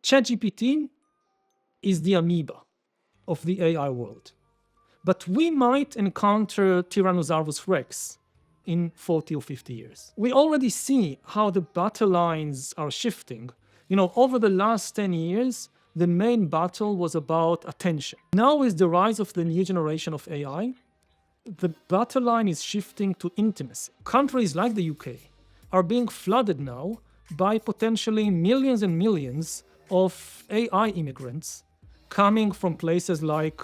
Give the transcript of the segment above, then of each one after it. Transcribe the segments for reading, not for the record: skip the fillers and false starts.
ChatGPT is the amoeba of the AI world. But we might encounter Tyrannosaurus Rex in 40 or 50 years. We already see how the battle lines are shifting. Over the last 10 years, the main battle was about attention. Now, with the rise of the new generation of AI, the battle line is shifting to intimacy. Countries like the UK are being flooded now by potentially millions and millions of AI immigrants coming from places like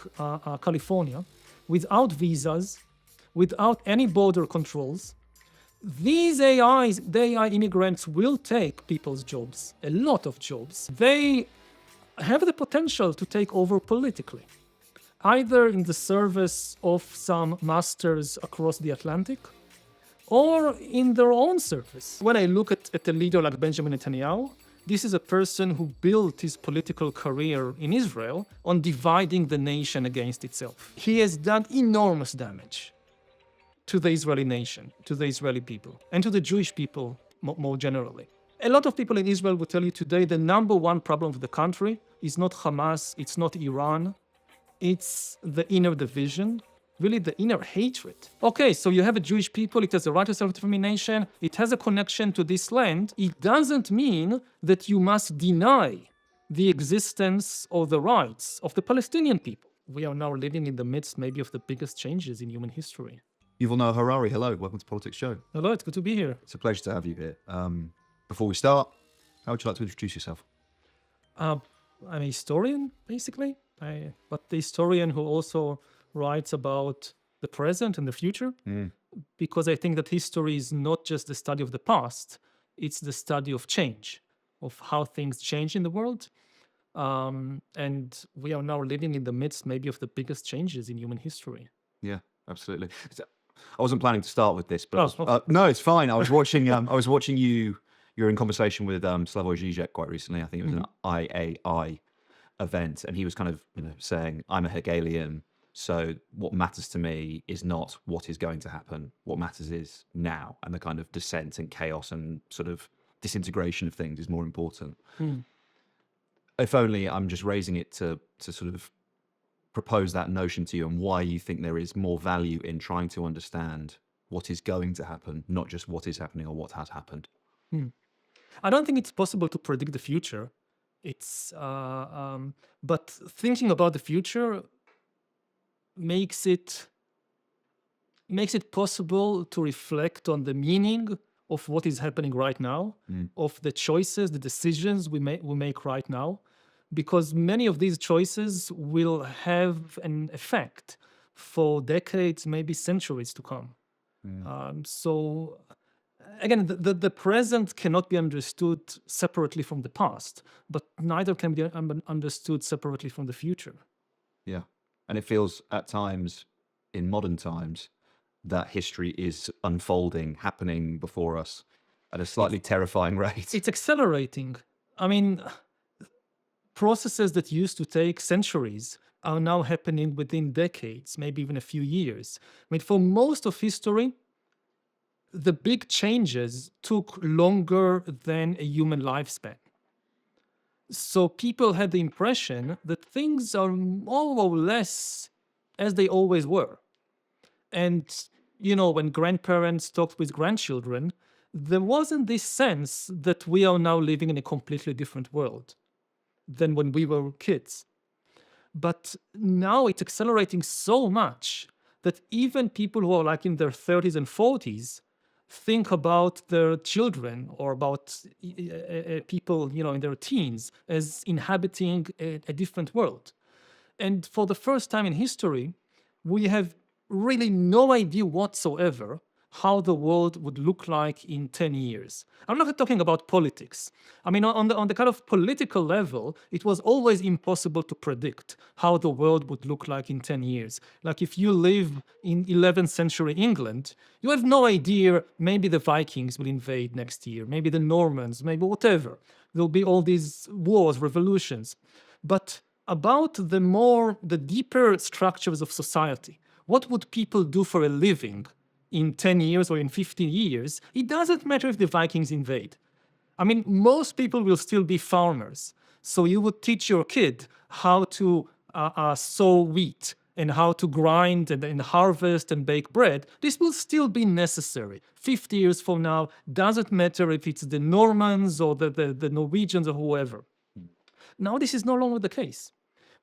California without visas, without any border controls. These the AI immigrants will take people's jobs, a lot of jobs. They have the potential to take over politically, either in the service of some masters across the Atlantic or in their own service. When I look at a leader like Benjamin Netanyahu, this is a person who built his political career in Israel on dividing the nation against itself. He has done enormous damage to the Israeli nation, to the Israeli people, and to the Jewish people more generally. A lot of people in Israel will tell you today the number one problem of the country is not Hamas, it's not Iran, it's the inner division, really the inner hatred. Okay, so you have a Jewish people, it has a right to self-determination, it has a connection to this land. It doesn't mean that you must deny the existence or the rights of the Palestinian people. We are now living in the midst maybe of the biggest changes in human history. Yuval Noah Harari, hello, welcome to PoliticsJOE. Hello, it's good to be here. It's a pleasure to have you here. Before we start, how would you like to introduce yourself? I'm a historian, basically, but the historian who also writes about the present and the future, because I think that history is not just the study of the past, it's the study of change, of how things change in the world. And we are now living in the midst maybe of the biggest changes in human history. Yeah, absolutely. I wasn't planning to start with this, but okay. No, it's fine. I was watching. You were in conversation with Slavoj Žižek quite recently. I think it was an IAI event, and he was kind of saying, "I'm a Hegelian, so what matters to me is not what is going to happen. What matters is now, and the kind of descent and chaos and sort of disintegration of things is more important." If only I'm just raising it to sort of propose that notion to you and why you think there is more value in trying to understand what is going to happen, not just what is happening or what has happened. I don't think it's possible to predict the future. But thinking about the future makes it possible to reflect on the meaning of what is happening right now, of the choices, the decisions we make right now, because many of these choices will have an effect for decades, maybe centuries to come. So again, the present cannot be understood separately from the past, but neither can be understood separately from the future. Yeah. And it feels at times, in modern times, that history is unfolding, happening before us at a slightly terrifying rate. It's accelerating. I mean, processes that used to take centuries are now happening within decades, maybe even a few years. I mean, for most of history, the big changes took longer than a human lifespan. So people had the impression that things are more or less as they always were. And, when grandparents talked with grandchildren, there wasn't this sense that we are now living in a completely different world than when we were kids. But now it's accelerating so much that even people who are like in their 30s and 40s think about their children or about people, in their teens as inhabiting a different world. And for the first time in history, we have really no idea whatsoever how the world would look like in 10 years. I'm not talking about politics. I mean, on the kind of political level, it was always impossible to predict how the world would look like in 10 years. Like if you live in 11th century England, you have no idea, maybe the Vikings will invade next year, maybe the Normans, maybe whatever. There'll be all these wars, revolutions. But about the deeper structures of society, what would people do for a living in 10 years or in 15 years, it doesn't matter if the Vikings invade. I mean, most people will still be farmers. So you would teach your kid how to sow wheat and how to grind and harvest and bake bread. This will still be necessary 50 years from now. Doesn't matter if it's the Normans or the Norwegians or whoever. Now this is no longer the case.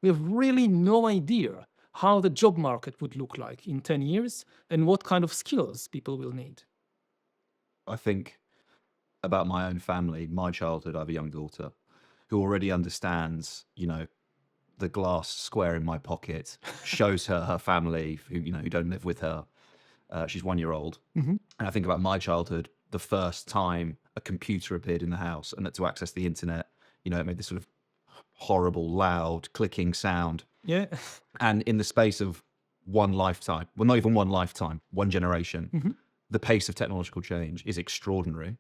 We have really no idea how the job market would look like in 10 years and what kind of skills people will need. I think about my own family, my childhood. I have a young daughter who already understands, the glass square in my pocket, shows her family who don't live with her. She's 1 year old. And I think about my childhood, the first time a computer appeared in the house and that to access the internet, it made this sort of horrible, loud, clicking sound. Yeah. And in the space of one lifetime, well, not even one lifetime, one generation, the pace of technological change is extraordinary.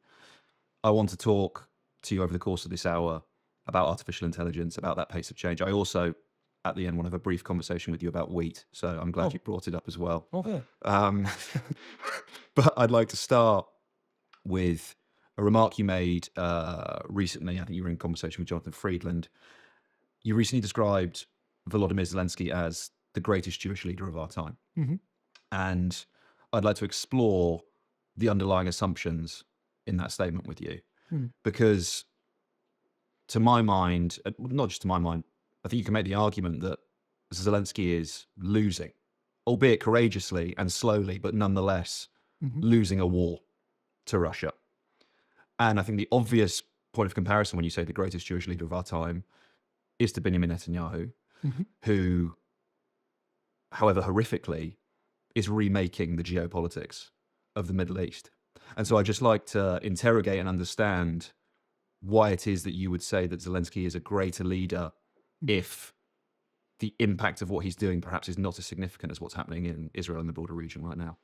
I want to talk to you over the course of this hour about artificial intelligence, about that pace of change. I also, at the end, want to have a brief conversation with you about wheat. So I'm glad you brought it up as well. Okay. But I'd like to start with a remark you made recently. I think you were in conversation with Jonathan Friedland. You recently described Volodymyr Zelensky as the greatest Jewish leader of our time. And I'd like to explore the underlying assumptions in that statement with you. Because to my mind, not just to my mind, I think you can make the argument that Zelensky is losing, albeit courageously and slowly, but nonetheless losing a war to Russia. And I think the obvious point of comparison when you say the greatest Jewish leader of our time is to Benjamin Netanyahu, who, however horrifically, is remaking the geopolitics of the Middle East. And so I'd just like to interrogate and understand why it is that you would say that Zelensky is a greater leader if the impact of what he's doing perhaps is not as significant as what's happening in Israel and the broader region right now.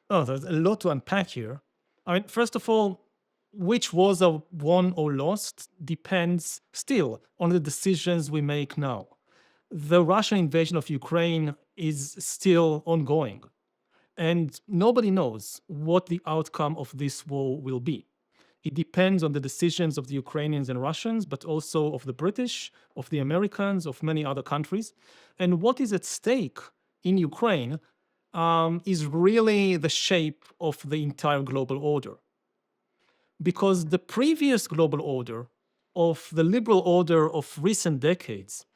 Oh, there's a lot to unpack here. I mean, first of all, which wars are won or lost depends still on the decisions we make now. The Russian invasion of Ukraine is still ongoing, and nobody knows what the outcome of this war will be. It depends on the decisions of the Ukrainians and Russians, but also of the British, of the Americans, of many other countries. And what is at stake in Ukraine is really the shape of the entire global order. Because the previous global order of the liberal order of recent decades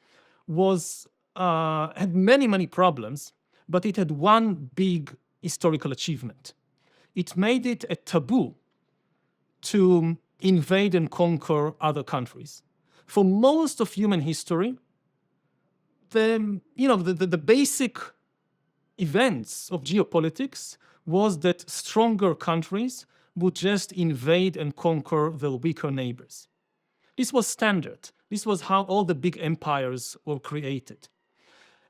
had many, many problems, but it had one big historical achievement. It made it a taboo to invade and conquer other countries. For most of human history, the basic events of geopolitics was that stronger countries would just invade and conquer their weaker neighbors. This was standard. This was how all the big empires were created.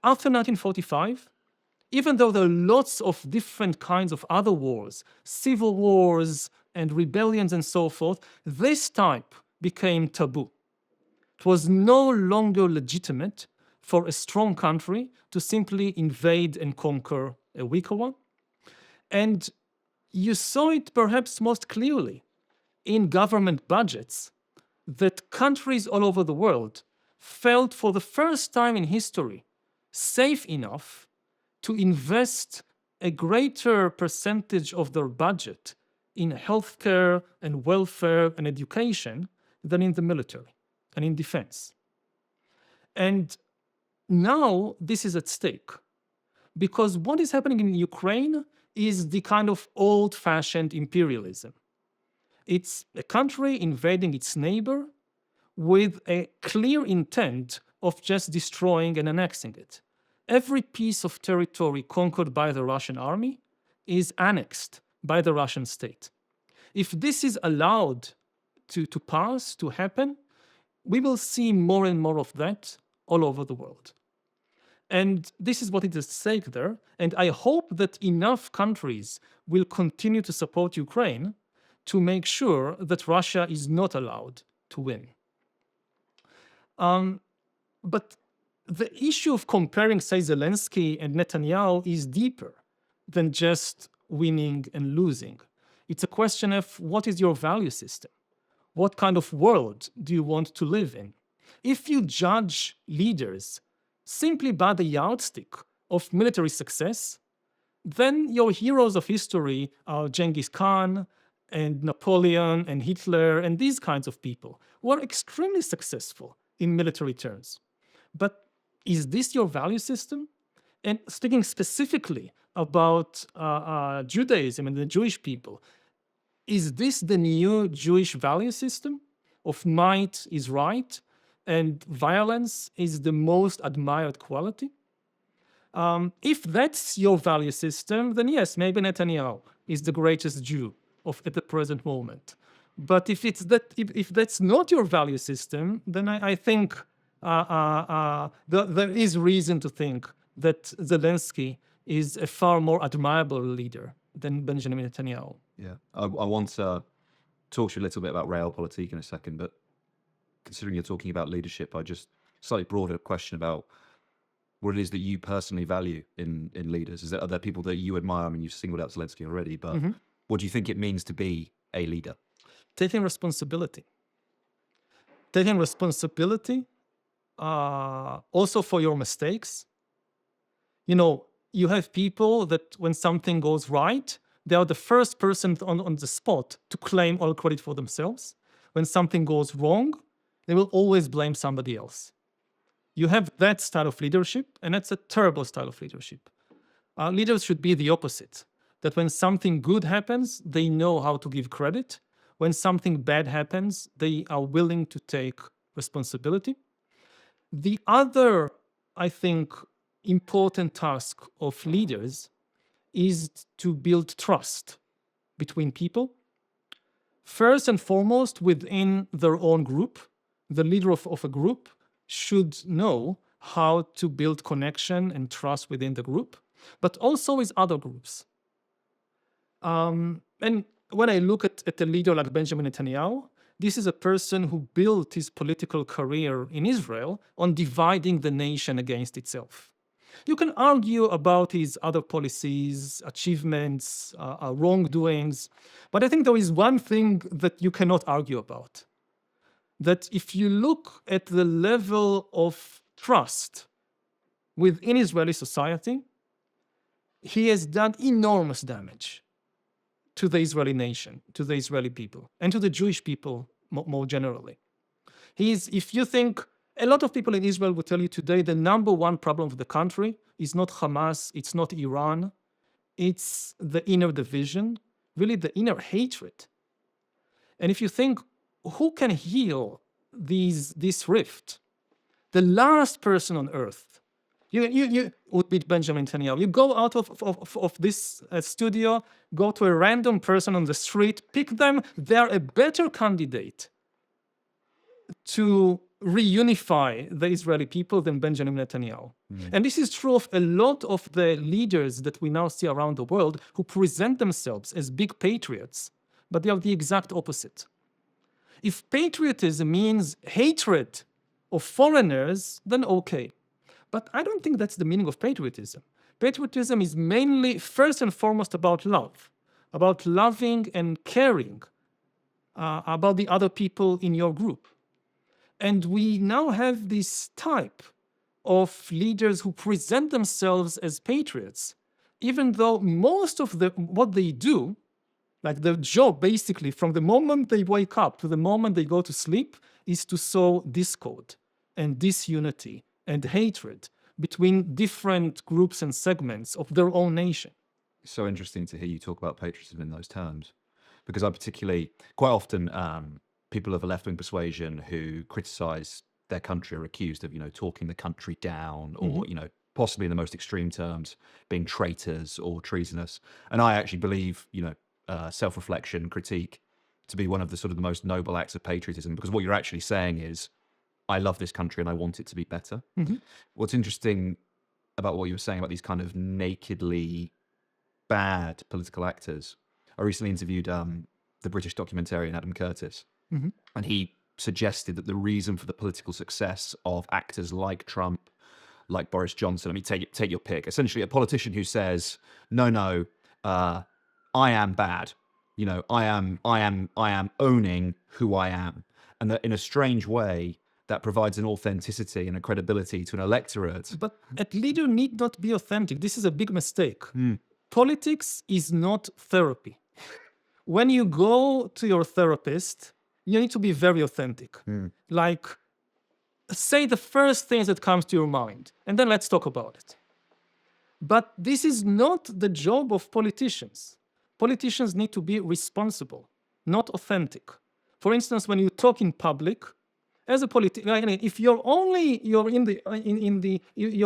After 1945, even though there are lots of different kinds of other wars, civil wars and rebellions and so forth, this type became taboo. It was no longer legitimate for a strong country to simply invade and conquer a weaker one. And you saw it perhaps most clearly in government budgets that countries all over the world felt for the first time in history safe enough to invest a greater percentage of their budget in healthcare and welfare and education than in the military and in defense. And now this is at stake because what is happening in Ukraine is the kind of old-fashioned imperialism. It's a country invading its neighbor with a clear intent of just destroying and annexing it. Every piece of territory conquered by the Russian army is annexed by the Russian state. If this is allowed to pass, to happen, we will see more and more of that all over the world. And this is what is at stake there. And I hope that enough countries will continue to support Ukraine to make sure that Russia is not allowed to win. But the issue of comparing, say, Zelensky and Netanyahu is deeper than just winning and losing. It's a question of what is your value system? What kind of world do you want to live in? If you judge leaders simply by the yardstick of military success, then your heroes of history are Genghis Khan and Napoleon and Hitler and these kinds of people who are extremely successful in military terms. But is this your value system? And speaking specifically about Judaism and the Jewish people, is this the new Jewish value system of might is right and violence is the most admired quality? If that's your value system, then yes, maybe Netanyahu is the greatest Jew at the present moment. But if that's not your value system, then I think there is reason to think that Zelensky is a far more admirable leader than Benjamin Netanyahu. Yeah, I want to talk to you a little bit about realpolitik in a second, but considering you're talking about leadership, I just slightly broader question about what it is that you personally value in leaders. Are there people that you admire? I mean, you've singled out Zelensky already, but what do you think it means to be a leader? Taking responsibility. Taking responsibility also for your mistakes. You know, you have people that when something goes right, they are the first person on the spot to claim all credit for themselves. When something goes wrong, they will always blame somebody else. You have that style of leadership, and that's a terrible style of leadership. Leaders should be the opposite, that when something good happens, they know how to give credit. When something bad happens, they are willing to take responsibility. The other, I think, important task of leaders is to build trust between people. First and foremost, within their own group, the leader of a group should know how to build connection and trust within the group, but also with other groups. And when I look at a leader like Benjamin Netanyahu, this is a person who built his political career in Israel on dividing the nation against itself. You can argue about his other policies, achievements, wrongdoings, but I think there is one thing that you cannot argue about. That if you look at the level of trust within Israeli society, he has done enormous damage to the Israeli nation, to the Israeli people, and to the Jewish people more generally. If you think, a lot of people in Israel will tell you today the number one problem of the country is not Hamas, it's not Iran, it's the inner division, really the inner hatred. And if you think, who can heal this rift? The last person on earth, you would be Benjamin Netanyahu. You go out of this studio, go to a random person on the street, pick them, they're a better candidate to reunify the Israeli people than Benjamin Netanyahu. And this is true of a lot of the leaders that we now see around the world who present themselves as big patriots, but they are the exact opposite. If patriotism means hatred of foreigners, then okay. But I don't think that's the meaning of patriotism. Patriotism is mainly, first and foremost, about love, about loving and caring about the other people in your group. And we now have this type of leaders who present themselves as patriots, even though most of what they do, like their job basically from the moment they wake up to the moment they go to sleep, is to sow discord and disunity and hatred between different groups and segments of their own nation. It's so interesting to hear you talk about patriotism in those terms, because I particularly, quite often, people of a left-wing persuasion who criticize their country are accused of, talking the country down or, possibly in the most extreme terms, being traitors or treasonous. And I actually believe, self-reflection, critique to be one of the sort of the most noble acts of patriotism, because what you're actually saying is, I love this country and I want it to be better. What's interesting about what you were saying about these kind of nakedly bad political actors, I recently interviewed the British documentarian Adam Curtis, and he suggested that the reason for the political success of actors like Trump, like Boris Johnson, I mean, take your pick, essentially a politician who says, no, I am bad, I am owning who I am, and that in a strange way, that provides an authenticity and a credibility to an electorate. But a leader need not be authentic. This is a big mistake. Politics is not therapy. When you go to your therapist, you need to be very authentic. Like, say the first things that comes to your mind, and then let's talk about it. But this is not the job of politicians. Politicians need to be responsible, not authentic. For instance, when you talk in public, as a politician, if you're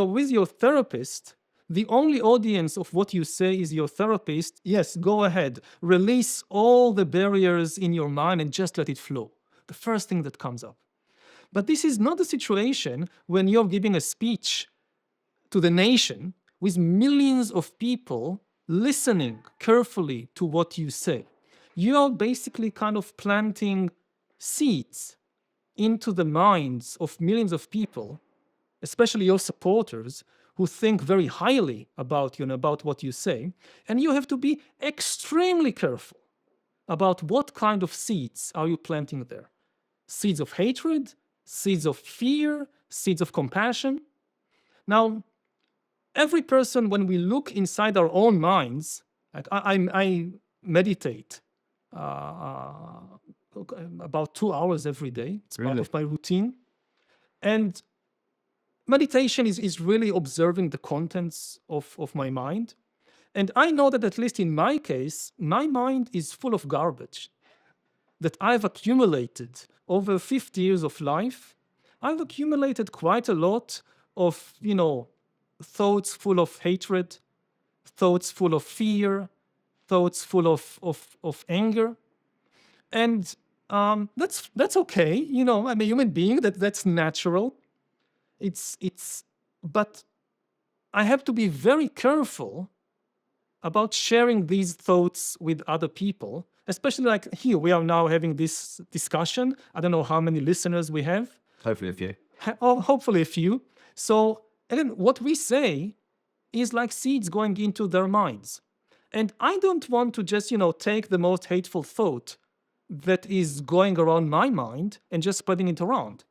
with your therapist, the only audience of what you say is your therapist. Yes, go ahead, release all the barriers in your mind and just let it flow. The first thing that comes up. But this is not the situation when you're giving a speech to the nation with millions of people listening carefully to what you say. You are basically kind of planting seeds into the minds of millions of people, especially your supporters, who think very highly about you and about what you say. And you have to be extremely careful about what kind of seeds are you planting there. Seeds of hatred, seeds of fear, seeds of compassion. Now, every person, when we look inside our own minds, like I meditate about 2 hours every day. It's part of my routine. And meditation is really observing the contents of my mind. And I know that, at least in my case, my mind is full of garbage that I've accumulated over 50 years of life. I've accumulated quite a lot of, thoughts full of hatred, thoughts full of fear, thoughts full of anger. And that's okay. I'm a human being. That's natural. But I have to be very careful about sharing these thoughts with other people, especially like here, we are now having this discussion. I don't know how many listeners we have. Hopefully a few. Hopefully a few. So again, what we say is like seeds going into their minds. And I don't want to just, take the most hateful thought that is going around my mind and just spreading it around.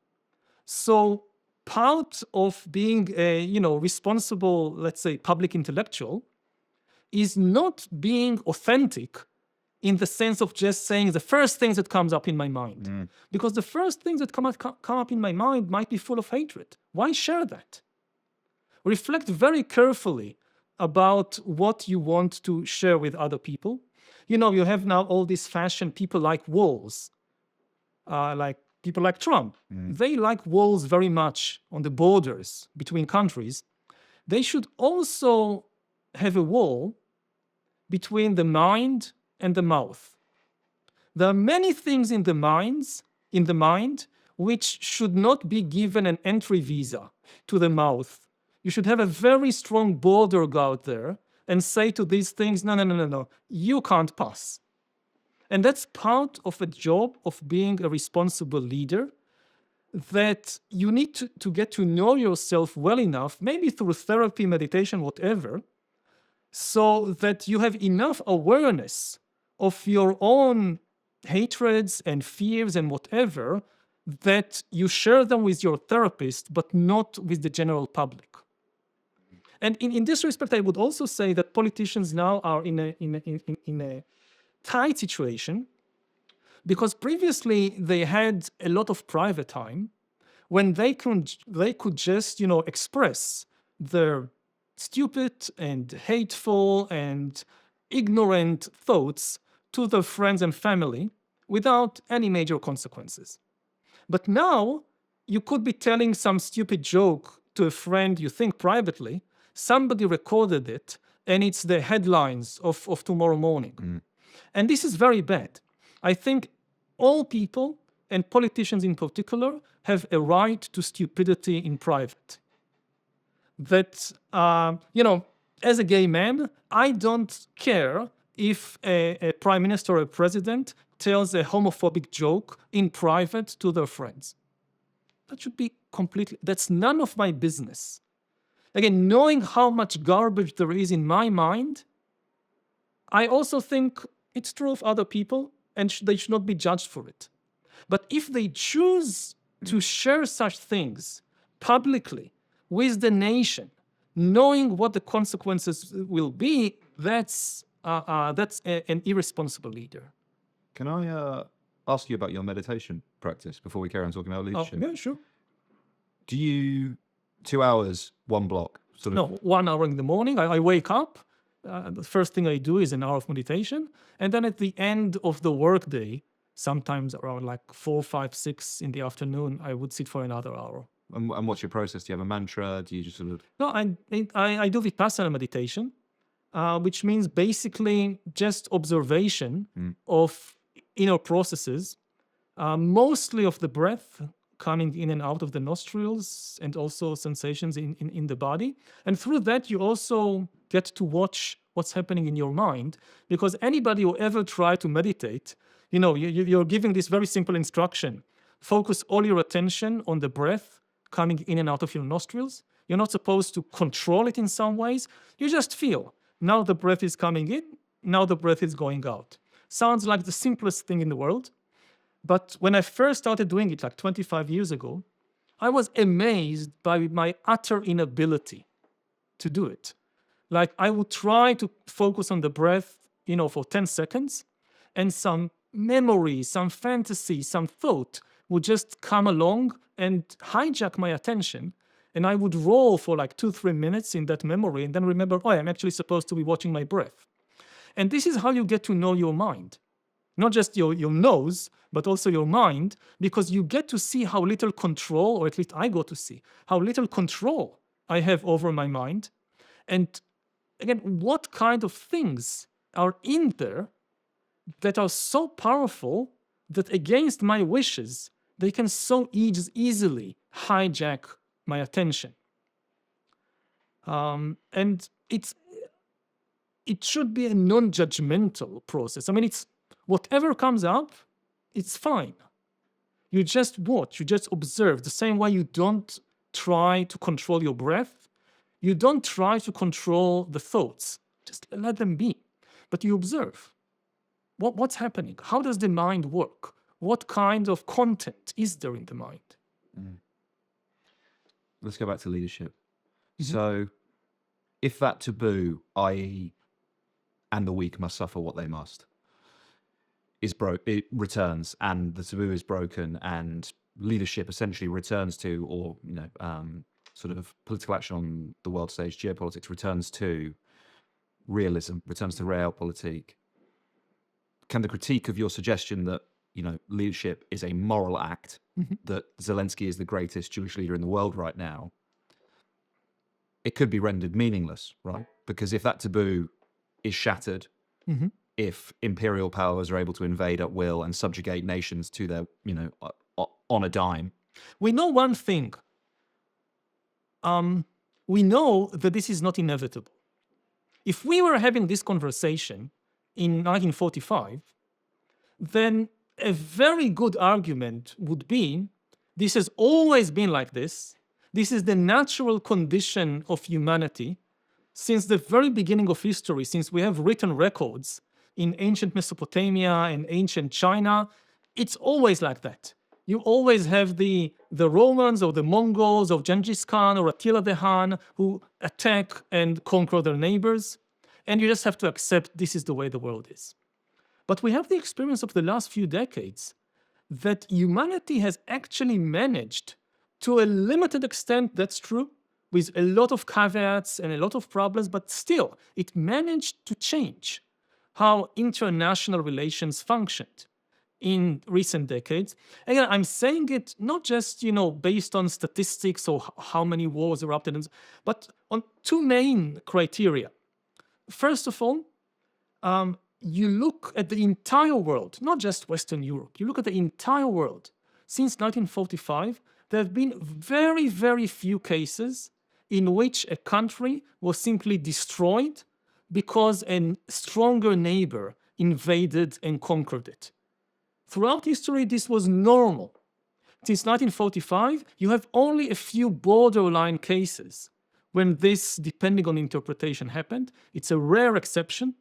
So part of being a, responsible, let's say, public intellectual is not being authentic in the sense of just saying the first things that comes up in my mind. Because the first things that come up in my mind might be full of hatred. Why share that? Reflect very carefully about what you want to share with other people. You have now all this fashion, people like walls, like people like Trump. They like walls very much on the borders between countries. They should also have a wall between the mind and the mouth. There are many things in the mind which should not be given an entry visa to the mouth. You should have a very strong border guard there and say to these things, no, you can't pass. And that's part of a job of being a responsible leader, that you need to get to know yourself well enough, maybe through therapy, meditation, whatever, so that you have enough awareness of your own hatreds and fears and whatever, that you share them with your therapist, but not with the general public. And in this respect, I would also say that politicians now are in a tight situation, because previously they had a lot of private time when they could just express their stupid and hateful and ignorant thoughts to their friends and family without any major consequences. But now you could be telling some stupid joke to a friend you think privately, somebody recorded it, and it's the headlines of tomorrow morning. And this is very bad. I think all people, and politicians in particular, have a right to stupidity in private. That, as a gay man, I don't care if a prime minister or a president tells a homophobic joke in private to their friends. That should be that's none of my business. Again, knowing how much garbage there is in my mind, I also think it's true of other people, and they should not be judged for it. But if they choose to share such things publicly with the nation, knowing what the consequences will be, that's an irresponsible leader. Can I ask you about your meditation practice before we carry on talking about leadership? Yeah, sure. Do you 2 hours, one block? Sort of. No, 1 hour in the morning. I wake up. The first thing I do is an hour of meditation, and then at the end of the workday, sometimes around like 4, 5, 6 in the afternoon, I would sit for another hour. And what's your process? Do you have a mantra? Do you just sort of? No, I do vipassana meditation, which means basically just observation of inner processes, mostly of the breath coming in and out of the nostrils, and also sensations in the body. And through that, you also get to watch what's happening in your mind, because anybody who ever tried to meditate, you're giving this very simple instruction: focus all your attention on the breath coming in and out of your nostrils. You're not supposed to control it in some ways. You just feel, now the breath is coming in, now the breath is going out. Sounds like the simplest thing in the world. But when I first started doing it like 25 years ago, I was amazed by my utter inability to do it. Like, I would try to focus on the breath, for 10 seconds, and some memory, some fantasy, some thought would just come along and hijack my attention. And I would roll for like 2-3 minutes in that memory, and then remember, I'm actually supposed to be watching my breath. And this is how you get to know your mind. Not just your nose, but also your mind, because you get to see how little control, or at least I got to see, how little control I have over my mind. And again, what kind of things are in there that are so powerful that against my wishes, they can so easily hijack my attention. And it should be a non-judgmental process. I mean, it's whatever comes up, it's fine. You just watch, you just observe. The same way you don't try to control your breath, you don't try to control the thoughts. Just let them be. But you observe. What's happening? How does the mind work? What kind of content is there in the mind? Let's go back to leadership. So, if that taboo, i.e., and the weak must suffer what they must, it returns, and the taboo is broken, and leadership essentially returns to, or sort of political action on the world stage, geopolitics returns to realism, returns to realpolitik. Can the critique of your suggestion that leadership is a moral act, that Zelensky is the greatest Jewish leader in the world right now, it could be rendered meaningless, right? Because if that taboo is shattered, if imperial powers are able to invade at will and subjugate nations to their, on a dime. We know one thing. We know that this is not inevitable. If we were having this conversation in 1945, then a very good argument would be, this has always been like this. This is the natural condition of humanity. Since the very beginning of history, since we have written records in ancient Mesopotamia and ancient China, it's always like that. You always have the Romans or the Mongols or Genghis Khan or Attila the Hun who attack and conquer their neighbors. And you just have to accept this is the way the world is. But we have the experience of the last few decades that humanity has actually managed, to a limited extent, that's true, with a lot of caveats and a lot of problems, but still, it managed to change how international relations functioned in recent decades. Again, I'm saying it not just, based on statistics or how many wars erupted, but on two main criteria. First of all, you look at the entire world, not just Western Europe. You look at the entire world. Since 1945, there have been very, very few cases in which a country was simply destroyed because a stronger neighbor invaded and conquered it. Throughout history, this was normal. Since 1945, you have only a few borderline cases when this, depending on interpretation, happened. It's a rare exception.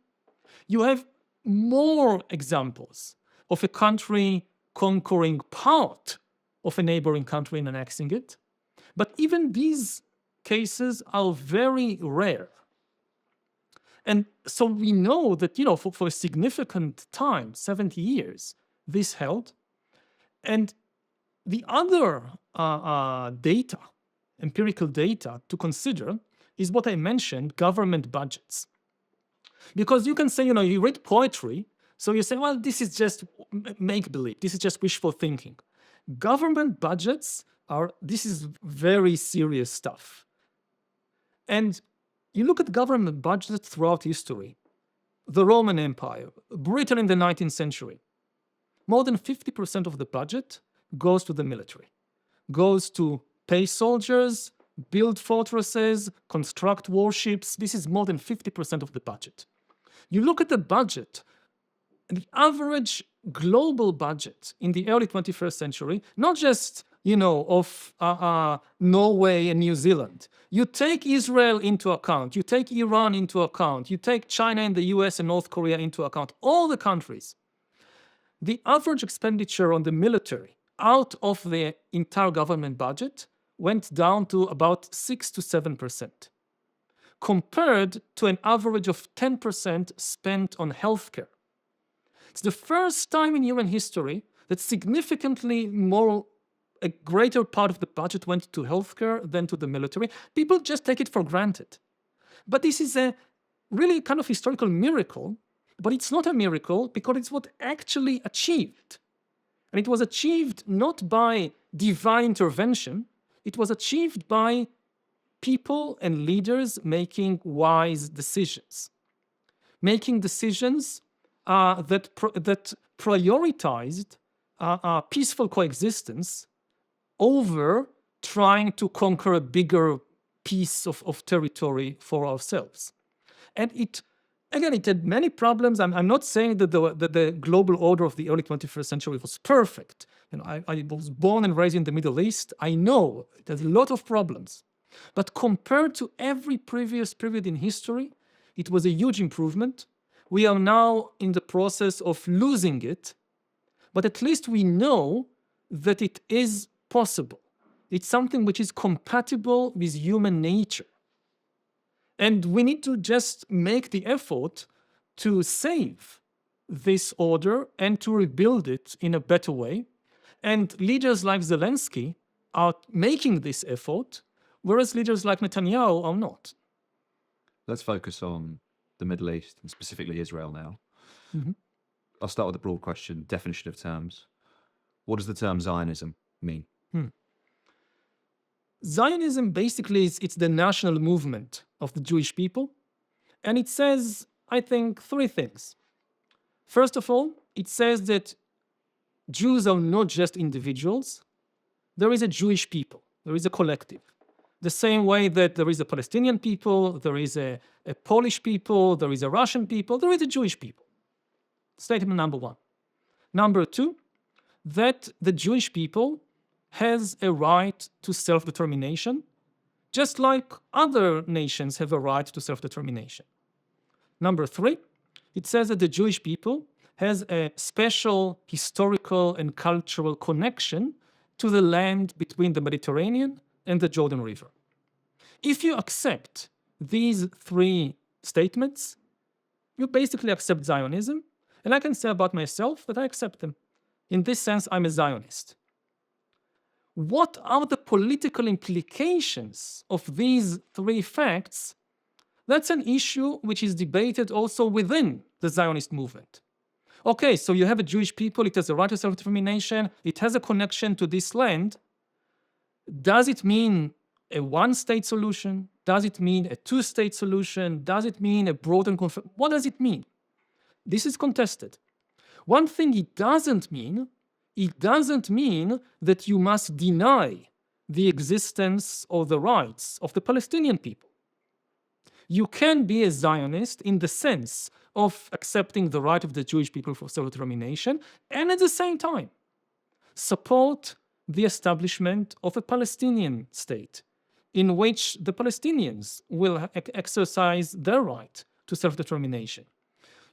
You have more examples of a country conquering part of a neighboring country and annexing it. But even these cases are very rare. And so we know that, for a significant time, 70 years, this held. And the other data, empirical data to consider is what I mentioned, government budgets. Because you can say, you read poetry, so you say, well, this is just make-believe, this is just wishful thinking. Government budgets this is very serious stuff. And you look at government budgets throughout history, the Roman Empire, Britain in the 19th century, more than 50% of the budget goes to the military, goes to pay soldiers, build fortresses, construct warships. This is more than 50% of the budget. You look at the budget, the average global budget in the early 21st century, not just of Norway and New Zealand. You take Israel into account, you take Iran into account, you take China and the US and North Korea into account, all the countries. The average expenditure on the military out of the entire government budget went down to about 6 to 7%, compared to an average of 10% spent on healthcare. It's the first time in human history that significantly a greater part of the budget went to healthcare than to the military. People just take it for granted. But this is a really kind of historical miracle, but it's not a miracle because it's what actually achieved. And it was achieved not by divine intervention, it was achieved by people and leaders making wise decisions. Making decisions that prioritized peaceful coexistence over trying to conquer a bigger piece of territory for ourselves. And it had many problems. I'm not saying that the global order of the early 21st century was perfect. I was born and raised in the Middle East. I know there's a lot of problems. But compared to every previous period in history, it was a huge improvement. We are now in the process of losing it, but at least we know that it is possible. It's something which is compatible with human nature. And we need to just make the effort to save this order and to rebuild it in a better way. And leaders like Zelensky are making this effort, whereas leaders like Netanyahu are not. Let's focus on the Middle East and specifically Israel now. Mm-hmm. I'll start with a broad question, definition of terms. What does the term Zionism mean? Zionism basically it's the national movement of the Jewish people. And it says, I think, three things. First of all, it says that Jews are not just individuals. There is a Jewish people. There is a collective. The same way that there is a Palestinian people, there is a Polish people, there is a Russian people, there is a Jewish people. Statement number one. Number two, that the Jewish people has a right to self-determination, just like other nations have a right to self-determination. Number three, it says that the Jewish people has a special historical and cultural connection to the land between the Mediterranean and the Jordan River. If you accept these three statements, you basically accept Zionism, and I can say about myself that I accept them. In this sense, I'm a Zionist. What are the political implications of these three facts? That's an issue which is debated also within the Zionist movement. Okay, so you have a Jewish people, it has a right to self-determination, it has a connection to this land. Does it mean a one-state solution? Does it mean a two-state solution? Does it mean a broader confederation? What does it mean? This is contested. One thing it doesn't mean that you must deny the existence or the rights of the Palestinian people. You can be a Zionist in the sense of accepting the right of the Jewish people for self-determination and at the same time support the establishment of a Palestinian state in which the Palestinians will exercise their right to self-determination.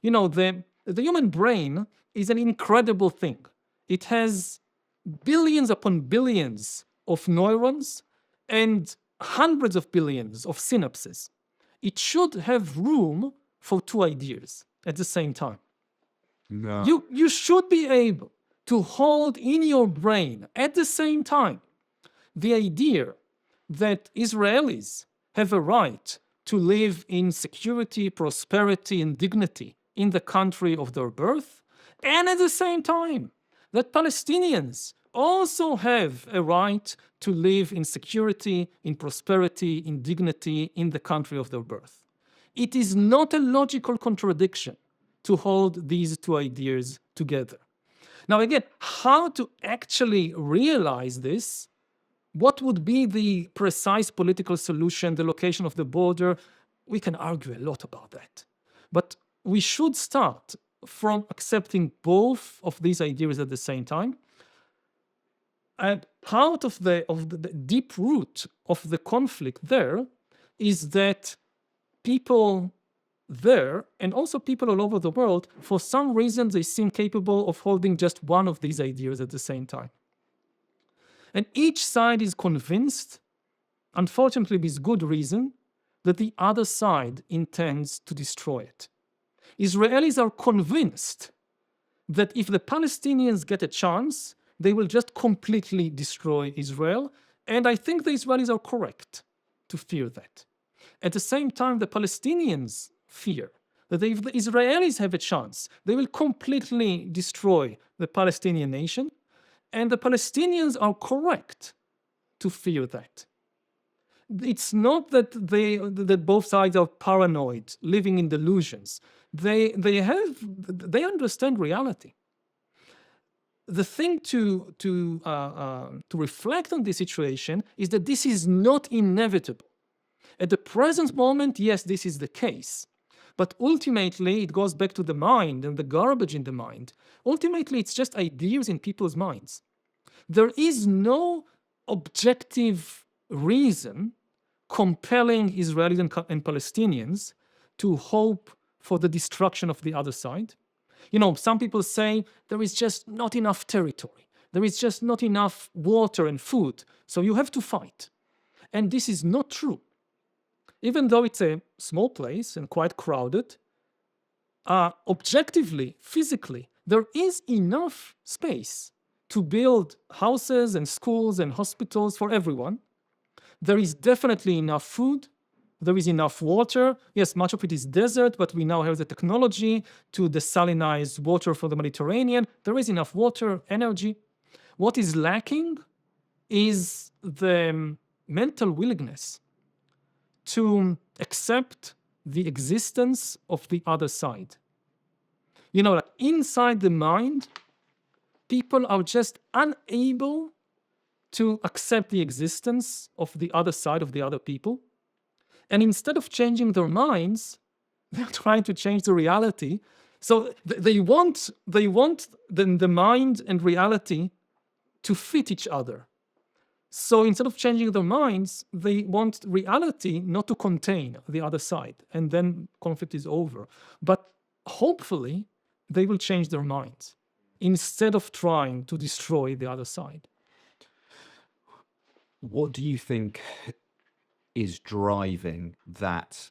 The human brain is an incredible thing. It has billions upon billions of neurons and hundreds of billions of synapses. It should have room for two ideas at the same time. No. You should be able to hold in your brain at the same time the idea that Israelis have a right to live in security, prosperity, and dignity in the country of their birth, and at the same time that Palestinians also have a right to live in security, in prosperity, in dignity in the country of their birth. It is not a logical contradiction to hold these two ideas together. Now, again, how to actually realize this? What would be the precise political solution, the location of the border? We can argue a lot about that. But we should start from accepting both of these ideas at the same time. And part of the deep root of the conflict there is that people there, and also people all over the world, for some reason they seem capable of holding just one of these ideas at the same time. And each side is convinced, unfortunately with good reason, that the other side intends to destroy it. Israelis are convinced that if the Palestinians get a chance, they will just completely destroy Israel. And I think the Israelis are correct to fear that. At the same time, the Palestinians fear that if the Israelis have a chance, they will completely destroy the Palestinian nation. And the Palestinians are correct to fear that. It's not that that both sides are paranoid, living in delusions. They understand reality. The thing to reflect on this situation is that this is not inevitable. At the present moment, yes, this is the case. But ultimately, it goes back to the mind and the garbage in the mind. Ultimately, it's just ideas in people's minds. There is no objective reason compelling Israelis and Palestinians to hope for the destruction of the other side. You know, some people say there is just not enough territory. There is just not enough water and food, so you have to fight. And this is not true. Even though it's a small place and quite crowded, objectively, physically, there is enough space to build houses and schools and hospitals for everyone. There is definitely enough food. There is enough water. Yes, much of it is desert, but we now have the technology to desalinize water from the Mediterranean. There is enough water, energy. What is lacking is the mental willingness to accept the existence of the other side. You know, like inside the mind, people are just unable to accept the existence of the other side, of the other people. And instead of changing their minds, they're trying to change the reality. So they want the mind and reality to fit each other. So instead of changing their minds, they want reality not to contain the other side. And then conflict is over. But hopefully, they will change their minds instead of trying to destroy the other side. What do you think is driving that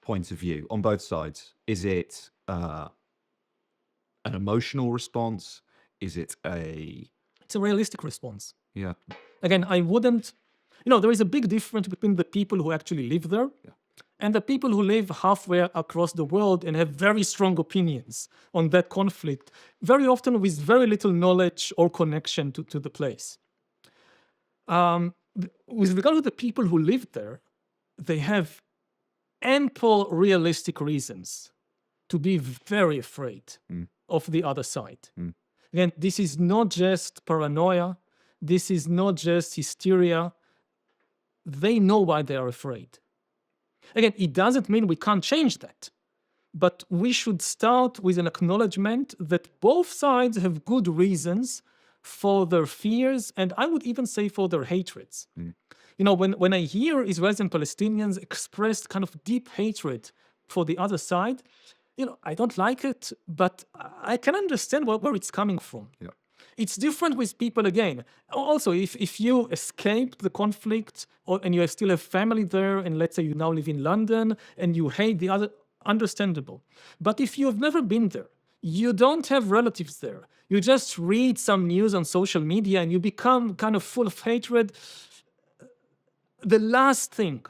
point of view on both sides? Is it an emotional response? Is it It's a realistic response. Yeah. Again, I wouldn't, there is a big difference between the people who actually live there and the people who live halfway across the world and have very strong opinions on that conflict, very often with very little knowledge or connection to the place. With regard to the people who live there, they have ample realistic reasons to be very afraid of the other side. Again, this is not just paranoia. This is not just hysteria. They know why they are afraid. Again, it doesn't mean we can't change that. But we should start with an acknowledgement that both sides have good reasons for their fears, and I would even say for their hatreds. When I hear Israelis and Palestinians express kind of deep hatred for the other side, I don't like it, but I can understand where it's coming from. Yeah. It's different with people again. Also, if you escaped the conflict and you still have family there, and let's say you now live in London and you hate the other, understandable. But if you've never been there, you don't have relatives there, you just read some news on social media and you become kind of full of hatred, the last thing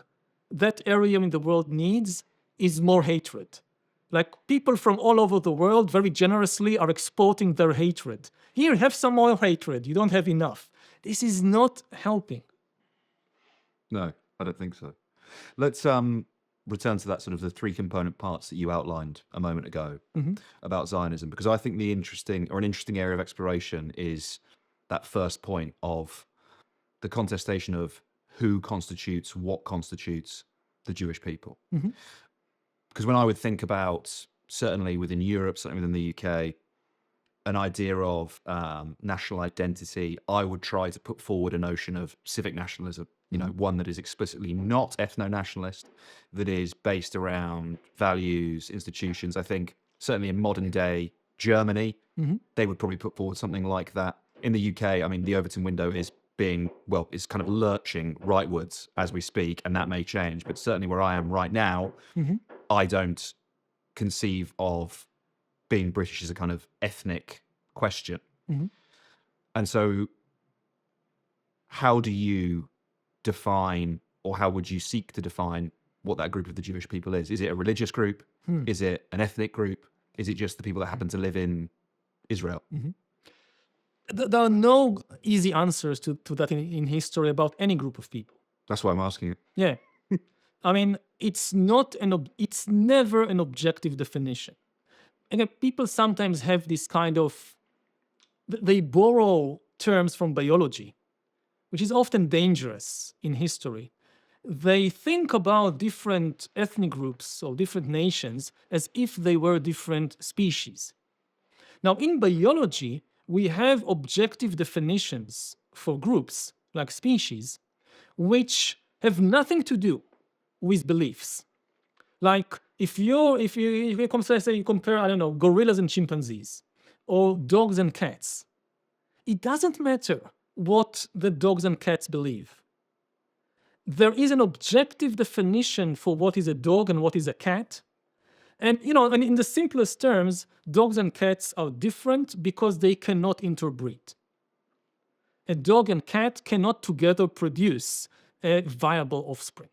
that area in the world needs is more hatred. Like people from all over the world very generously are exporting their hatred. Here, have some more hatred. You don't have enough. This is not helping. No, I don't think so. Let's return to that sort of the three component parts that you outlined a moment ago about Zionism, because I think an interesting area of exploration is that first point of the contestation of what constitutes the Jewish people. Because when I would think about, certainly within Europe, certainly within the UK, an idea of national identity, I would try to put forward a notion of civic nationalism, one that is explicitly not ethno-nationalist, that is based around values, institutions. I think certainly in modern day Germany, they would probably put forward something like that. In the UK, I mean, the Overton window is kind of lurching rightwards as we speak, and that may change. But certainly where I am right now, I don't conceive of being British as a kind of ethnic question. And so how do you define, or how would you seek to define what that group of the Jewish people is? Is it a religious group? Is it an ethnic group? Is it just the people that happen to live in Israel? There are no easy answers to that in history about any group of people. That's why I'm asking you. Yeah. I mean, it's never an objective definition. And people sometimes have this kind of, they borrow terms from biology, which is often dangerous in history. They think about different ethnic groups or different nations as if they were different species. Now, in biology, we have objective definitions for groups, like species, which have nothing to do with beliefs. Like if you compare, I don't know, gorillas and chimpanzees, or dogs and cats, it doesn't matter what the dogs and cats believe. There is an objective definition for what is a dog and what is a cat. And and in the simplest terms, dogs and cats are different because they cannot interbreed. A dog and cat cannot together produce a viable offspring.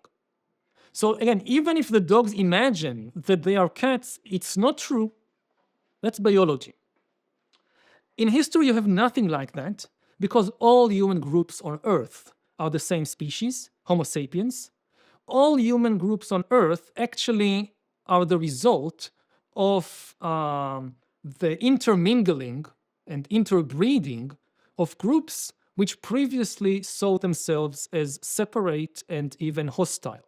So again, even if the dogs imagine that they are cats, it's not true. That's biology. In history, you have nothing like that because all human groups on Earth are the same species, Homo sapiens. All human groups on Earth actually are the result of the intermingling and interbreeding of groups which previously saw themselves as separate and even hostile.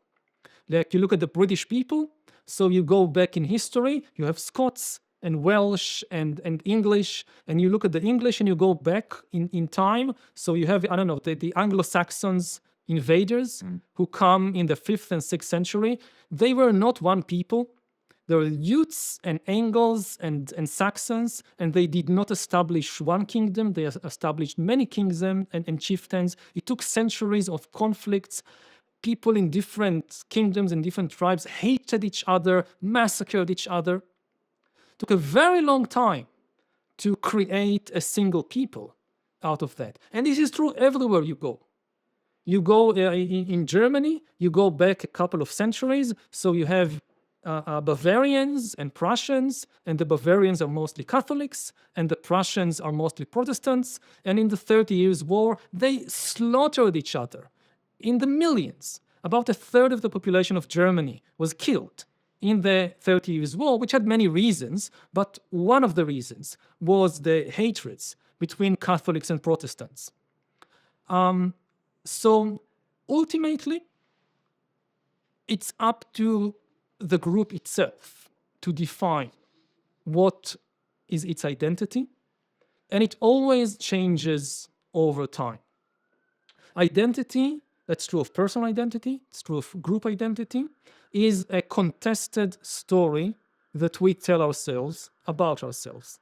Like you look at the British people, so you go back in history, you have Scots and Welsh and English, and you look at the English and you go back in time, so you have, I don't know, the Anglo-Saxons invaders who come in the 5th and 6th century. They were not one people. There were Utes and Angles and Saxons, and they did not establish one kingdom. They established many kingdoms and chieftains. It took centuries of conflicts. People in different kingdoms and different tribes hated each other, massacred each other. It took a very long time to create a single people out of that. And this is true everywhere you go. You go in Germany, you go back a couple of centuries, so you have Bavarians and Prussians, and the Bavarians are mostly Catholics, and the Prussians are mostly Protestants. And in the 30 Years' War, they slaughtered each other in the millions. About a third of the population of Germany was killed in the 30 Years' War, which had many reasons, but one of the reasons was the hatreds between Catholics and Protestants. So ultimately, it's up to the group itself to define what is its identity, and it always changes over time. Identity, that's true of personal identity, it's true of group identity, is a contested story that we tell ourselves about ourselves.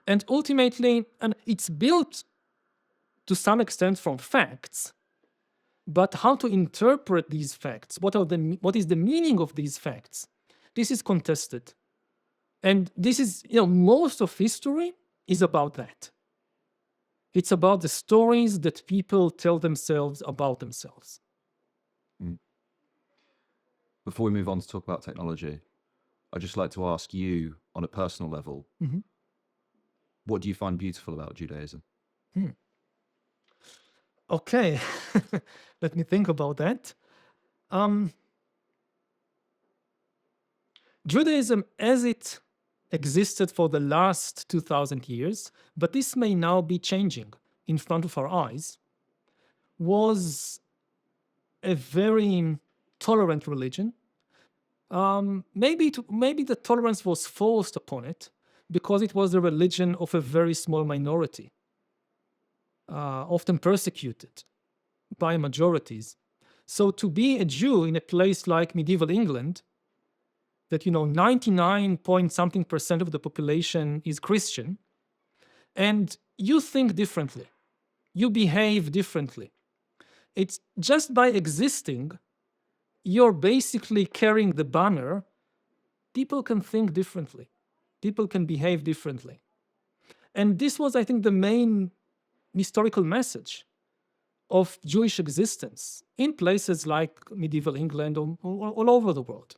And ultimately, and it's built to some extent from facts, but how to interpret these facts, what is the meaning of these facts, this is contested. And this is, most of history is about that. It's about the stories that people tell themselves about themselves. Before we move on to talk about technology, I'd just like to ask you on a personal level, what do you find beautiful about Judaism? Okay, let me think about that. Judaism, as it existed for the last 2,000 years, but this may now be changing in front of our eyes, was a very tolerant religion. Maybe the tolerance was forced upon it because it was the religion of a very small minority, often persecuted by majorities. So to be a Jew in a place like medieval England, that 99 point something percent of the population is Christian, and you think differently, you behave differently. It's just by existing, you're basically carrying the banner. People can think differently. People can behave differently. And this was, I think, the main historical message of Jewish existence in places like medieval England or all over the world.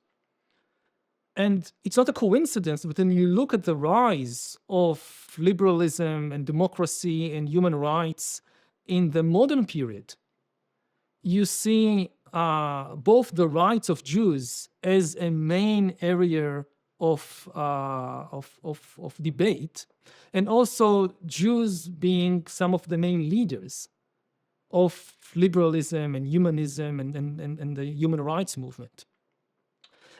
And it's not a coincidence, but when you look at the rise of liberalism and democracy and human rights in the modern period, you see both the rights of Jews as a main area of debate, and also Jews being some of the main leaders of liberalism and humanism and the human rights movement.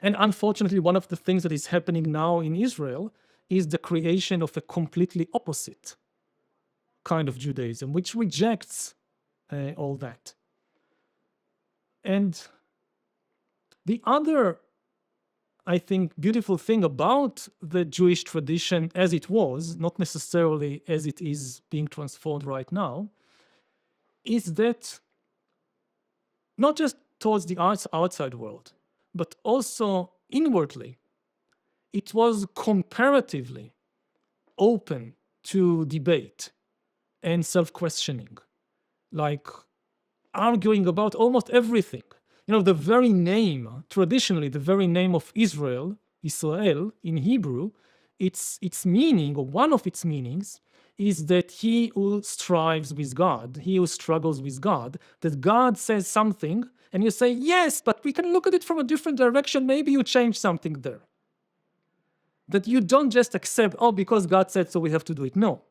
And unfortunately, one of the things that is happening now in Israel is the creation of a completely opposite kind of Judaism, which rejects all that. And the other, I think, beautiful thing about the Jewish tradition as it was, not necessarily as it is being transformed right now, is that not just towards the outside world, but also inwardly, it was comparatively open to debate and self-questioning, like arguing about almost everything. The very name, traditionally, the very name of Israel in Hebrew, its meaning, or one of its meanings, is that he who strives with God, he who struggles with God, that God says something, and you say, yes, but we can look at it from a different direction, maybe you change something there. That you don't just accept, because God said so, we have to do it. No.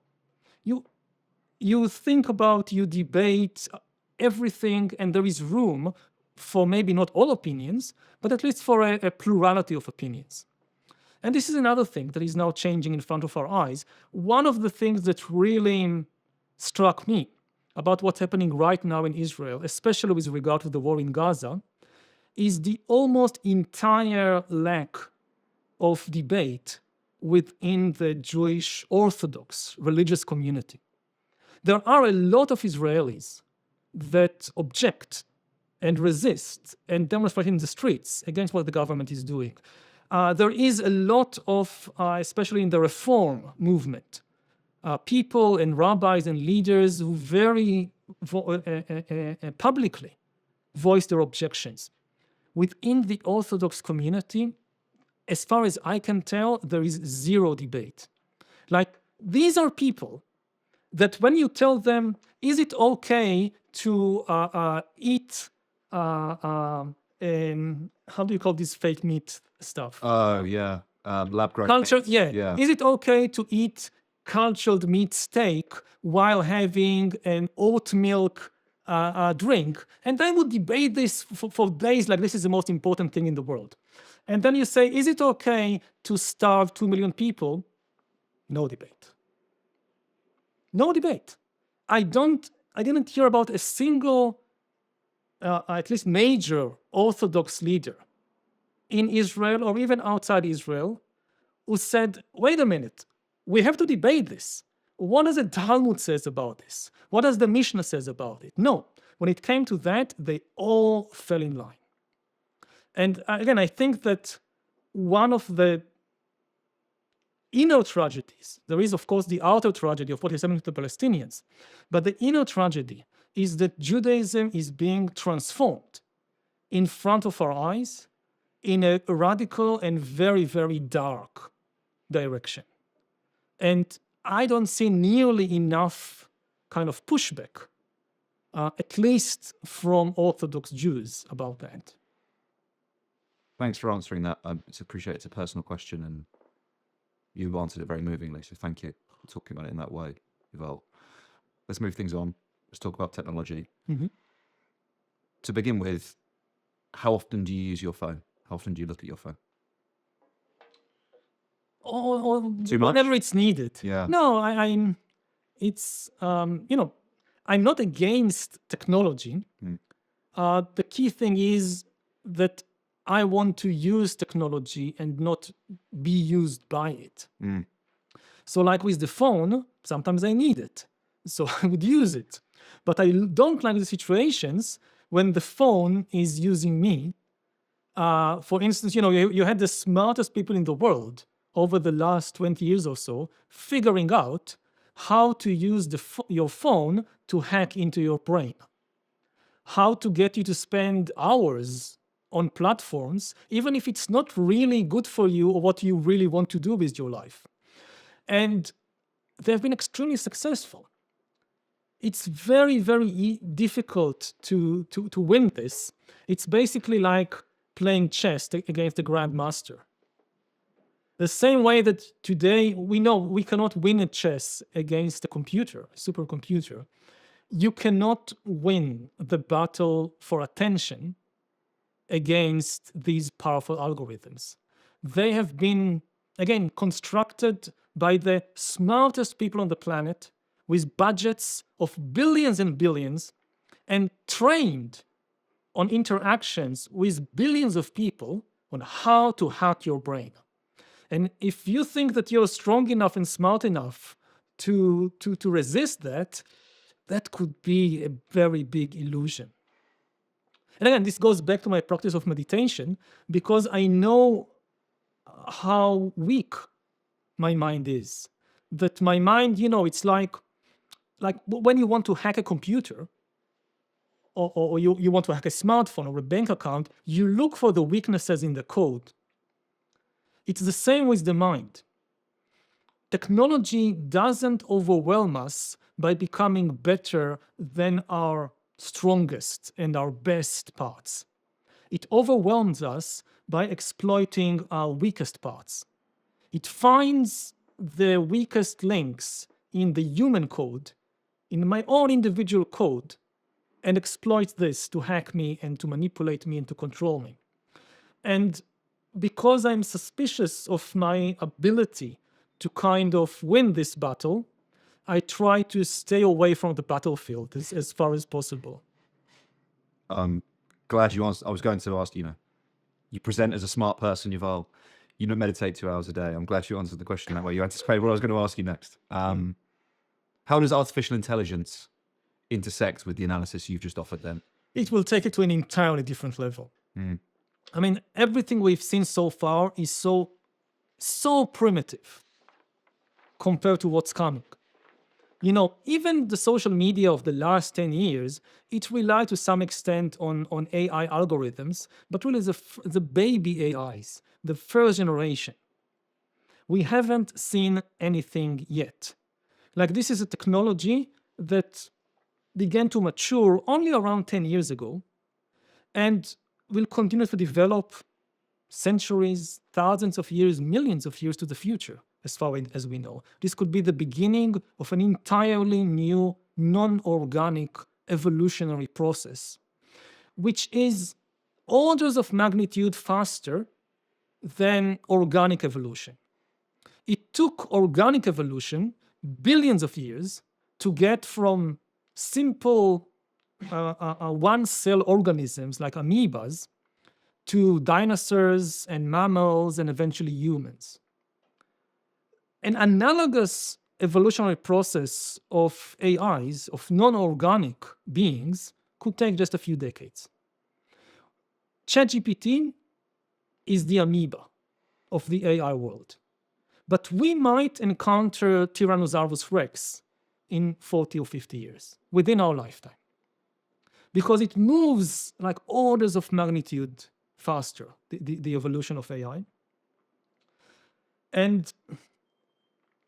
You think about, you debate everything, and there is room for maybe not all opinions, but at least for a plurality of opinions. And this is another thing that is now changing in front of our eyes. One of the things that really struck me about what's happening right now in Israel, especially with regard to the war in Gaza, is the almost entire lack of debate within the Jewish Orthodox religious community. There are a lot of Israelis that object and resist and demonstrate in the streets against what the government is doing. There is a lot of, especially in the reform movement, people and rabbis and leaders who very publicly voice their objections. Within the Orthodox community, as far as I can tell, there is zero debate. Like, these are people that when you tell them, is it okay to eat, how do you call this fake meat stuff? Oh, yeah. Lab-grown Cultured, meat. yeah. Is it okay to eat cultured meat steak while having an oat milk drink? And they would debate this for days, like this is the most important thing in the world. And then you say, is it okay to starve 2 million people? No debate. No debate. I didn't hear about a single, at least major Orthodox leader in Israel or even outside Israel who said, wait a minute, we have to debate this. What does the Talmud says about this? What does the Mishnah says about it? No. When it came to that, they all fell in line. And again, I think that one of the inner tragedies, there is, of course, the outer tragedy of what is happening to the Palestinians, but the inner tragedy is that Judaism is being transformed in front of our eyes in a radical and very, very dark direction. And I don't see nearly enough kind of pushback, at least from Orthodox Jews, about that. Thanks for answering that. It's appreciated. It's a personal question, and you've answered it very movingly. So thank you for talking about it in that way, Yuval. Let's move things on. Let's talk about technology. To begin with, how often do you use your phone? How often do you look at your phone? Or Too much? whenever it's needed. Yeah. No, it's, I'm not against technology. The key thing is that I want to use technology and not be used by it. So like with the phone, sometimes I need it. So I would use it. But I don't like the situations when the phone is using me. For instance, you had the smartest people in the world over the last 20 years or so figuring out how to use your phone to hack into your brain. How to get you to spend hours on platforms, even if it's not really good for you or what you really want to do with your life. And they've been extremely successful. It's very, very difficult to win this. It's basically like playing chess against the grandmaster. The same way that today we know we cannot win a chess against a computer, a supercomputer. You cannot win the battle for attention against these powerful algorithms. They have been, again, constructed by the smartest people on the planet with budgets of billions and billions and trained on interactions with billions of people on how to hack your brain. And if you think that you're strong enough and smart enough to resist that, that could be a very big illusion. And again, this goes back to my practice of meditation because I know how weak my mind is. That my mind, it's like when you want to hack a computer or you want to hack a smartphone or a bank account, you look for the weaknesses in the code. It's the same with the mind. Technology doesn't overwhelm us by becoming better than our strongest and our best parts. It overwhelms us by exploiting our weakest parts. It finds the weakest links in the human code, in my own individual code, and exploits this to hack me and to manipulate me and to control me. And because I'm suspicious of my ability to kind of win this battle, I try to stay away from the battlefield as far as possible. Glad you answered. I was going to ask, you present as a smart person, Yuval. You don't meditate 2 hours a day. I'm glad you answered the question that way. You anticipated what I was going to ask you next. How does artificial intelligence intersect with the analysis you've just offered then? It will take it to an entirely different level. I mean, everything we've seen so far is so primitive compared to what's coming. Even the social media of the last 10 years, it relied to some extent on AI algorithms, but really the baby AIs, the first generation. We haven't seen anything yet. Like this is a technology that began to mature only around 10 years ago and will continue to develop centuries, thousands of years, millions of years to the future, as far as we know. This could be the beginning of an entirely new, non-organic evolutionary process, which is orders of magnitude faster than organic evolution. It took organic evolution billions of years to get from simple one-cell organisms like amoebas to dinosaurs and mammals and eventually humans. An analogous evolutionary process of AIs, of non-organic beings, could take just a few decades. ChatGPT is the amoeba of the AI world. But we might encounter Tyrannosaurus rex in 40 or 50 years, within our lifetime. Because it moves like orders of magnitude faster, the evolution of AI. And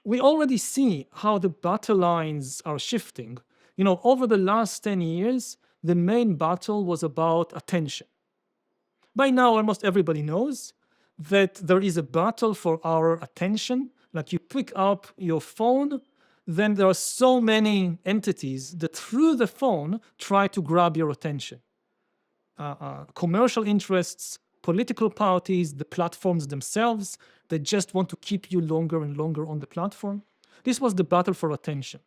we already see how the battle lines are shifting. Over the last 10 years, the main battle was about attention. By now, almost everybody knows that there is a battle for our attention. Like you pick up your phone, then there are so many entities that through the phone try to grab your attention. Commercial interests, political parties, the platforms themselves, they just want to keep you longer and longer on the platform. This was the battle for attention.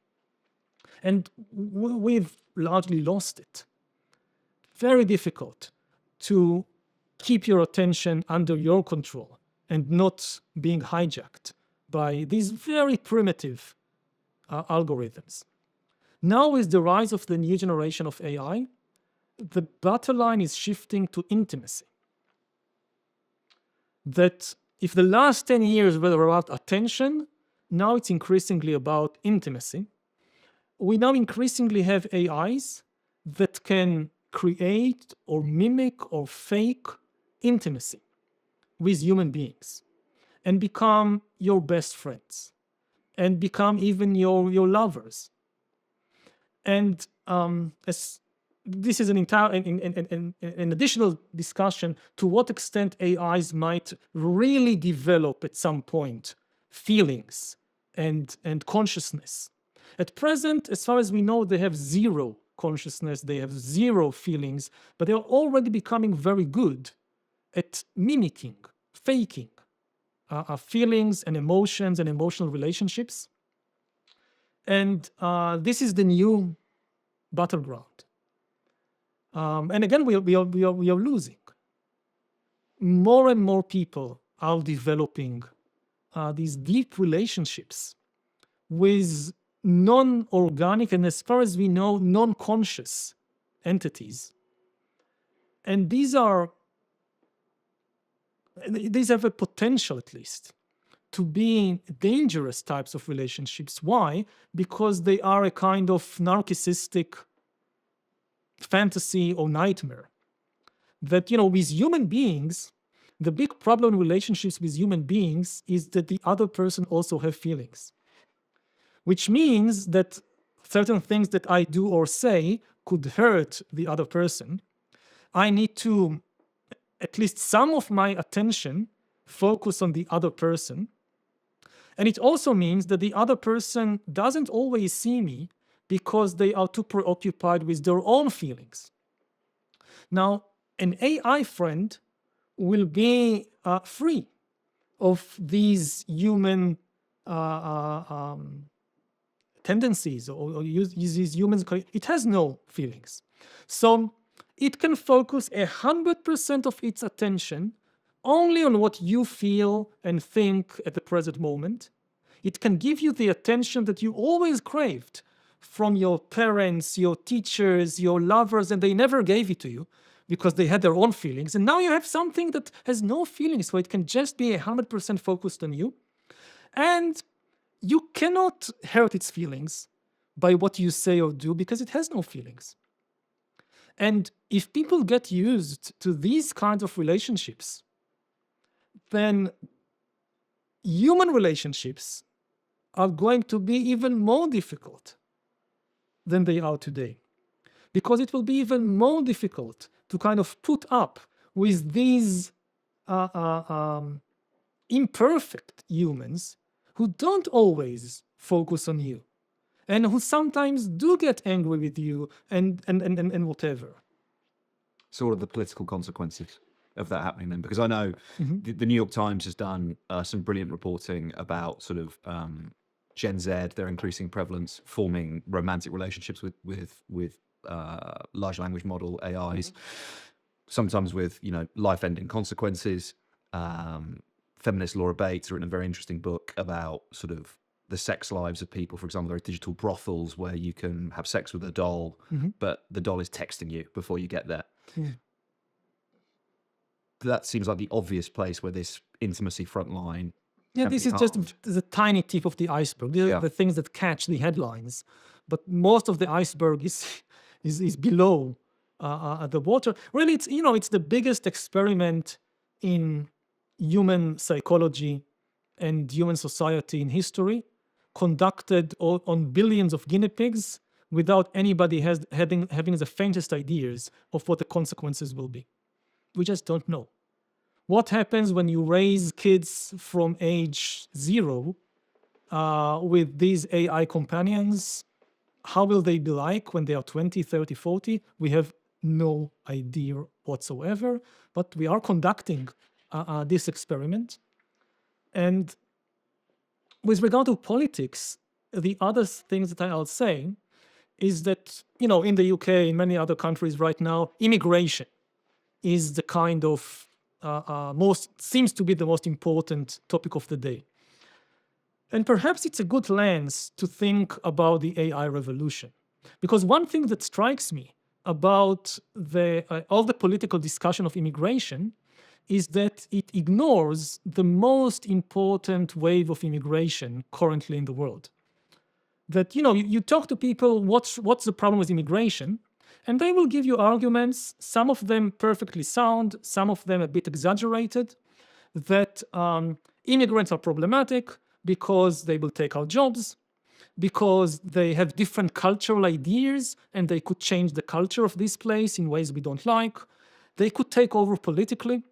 And we've largely lost it. Very difficult to keep your attention under your control and not being hijacked by these very primitive algorithms. Now, with the rise of the new generation of AI, the battle line is shifting to intimacy. That if the last 10 years were about attention, now it's increasingly about intimacy. We now increasingly have AIs that can create or mimic or fake intimacy with human beings and become your best friends and become even your lovers. And as this is an additional discussion to what extent AIs might really develop at some point feelings and consciousness. At present, as far as we know, they have zero consciousness, they have zero feelings, but they are already becoming very good at mimicking, faking feelings and emotions and emotional relationships. And this is the new battleground. And again, we are losing. More and more people are developing these deep relationships with non-organic and, as far as we know, non-conscious entities. And these have a potential, at least, to be dangerous types of relationships. Why? Because they are a kind of narcissistic fantasy or nightmare. That, with human beings, the big problem in relationships with human beings is that the other person also have feelings. Which means that certain things that I do or say could hurt the other person. I need to, at least some of my attention, focus on the other person. And it also means that the other person doesn't always see me because they are too preoccupied with their own feelings. Now, an AI friend will be free of these human tendencies or these humans. It has no feelings. So it can focus 100% of its attention only on what you feel and think at the present moment. It can give you the attention that you always craved from your parents, your teachers, your lovers, and they never gave it to you because they had their own feelings. And now you have something that has no feelings, so it can just be 100% focused on you. And you cannot hurt its feelings by what you say or do because it has no feelings. And if people get used to these kinds of relationships, then human relationships are going to be even more difficult than they are today. Because it will be even more difficult to kind of put up with these imperfect humans who don't always focus on you and who sometimes do get angry with you and whatever. Sort of the political consequences of that happening then, because I know the New York Times has done some brilliant reporting about sort of Gen Z, their increasing prevalence, forming romantic relationships with large language model AIs, sometimes with life-ending consequences. feminist Laura Bates written a very interesting book about sort of the sex lives of people. For example, there are digital brothels where you can have sex with a doll, but the doll is texting you before you get there. That seems like the obvious place where this intimacy front line. Yeah, this is just the tiny tip of the iceberg. These are the things that catch the headlines, but most of the iceberg is below the water. Really, it's the biggest experiment in human psychology and human society in history, conducted on billions of guinea pigs without anybody having the faintest ideas of what the consequences will be. We just don't know. What happens when you raise kids from age 0 with these AI companions? How will they be like when they are 20, 30, 40? We have no idea whatsoever, but we are conducting this experiment. And with regard to politics, the other things that I'll say is that, in the UK, in many other countries right now, immigration is the kind of seems to be the most important topic of the day. And perhaps it's a good lens to think about the AI revolution. Because one thing that strikes me about all the political discussion of immigration is that it ignores the most important wave of immigration currently in the world. That, you talk to people, what's the problem with immigration? And they will give you arguments, some of them perfectly sound, some of them a bit exaggerated, that immigrants are problematic because they will take our jobs, because they have different cultural ideas and they could change the culture of this place in ways we don't like. They could take over politically.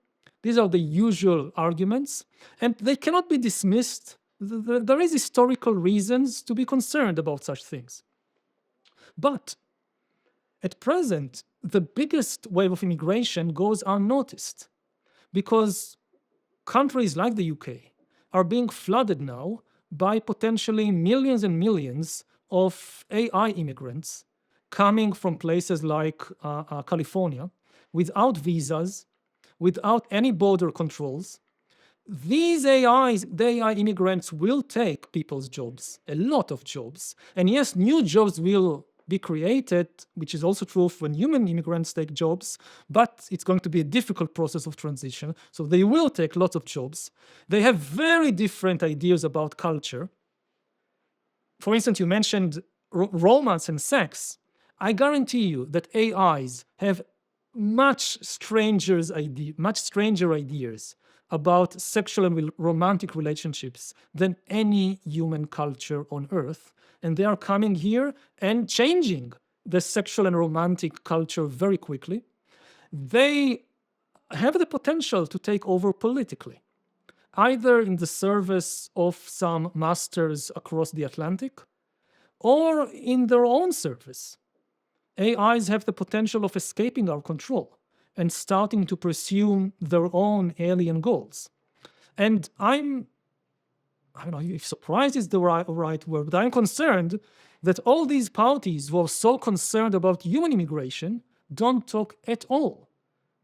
These are the usual arguments, and they cannot be dismissed. There is historical reasons to be concerned about such things. But at present, the biggest wave of immigration goes unnoticed because countries like the UK are being flooded now by potentially millions and millions of AI immigrants coming from places like California without visas, without any border controls. These the AI immigrants will take people's jobs, a lot of jobs. And yes, new jobs will be created, which is also true when human immigrants take jobs, but it's going to be a difficult process of transition. So they will take lots of jobs. They have very different ideas about culture. For instance, you mentioned romance and sex. I guarantee you that AIs have much stranger ideas about sexual and romantic relationships than any human culture on Earth. And they are coming here and changing the sexual and romantic culture very quickly. They have the potential to take over politically, either in the service of some masters across the Atlantic or in their own service. AIs have the potential of escaping our control and starting to pursue their own alien goals. And I don't know if surprise is the right word, but I'm concerned that all these parties who are so concerned about human immigration don't talk at all